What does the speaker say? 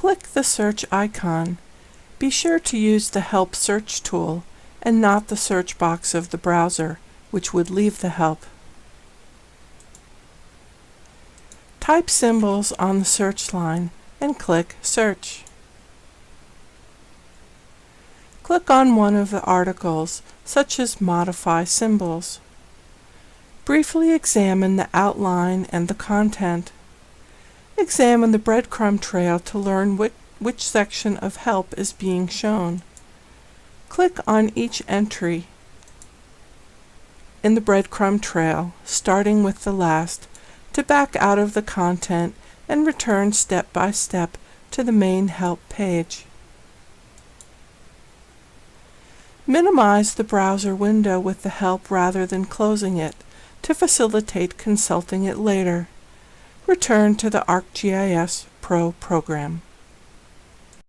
Click the search icon. Be sure to use the Help Search tool and not the search box of the browser, which would leave the help. Type symbols on the search line and click Search. Click on one of the articles, such as Modify Symbols. Briefly examine the outline and the content. Examine the breadcrumb trail to learn which section of help is being shown. Click on each entry in the breadcrumb trail, starting with the last, to back out of the content and return step by step to the main help page. Minimize the browser window with the help rather than closing it to facilitate consulting it later. Return to the ArcGIS Pro program.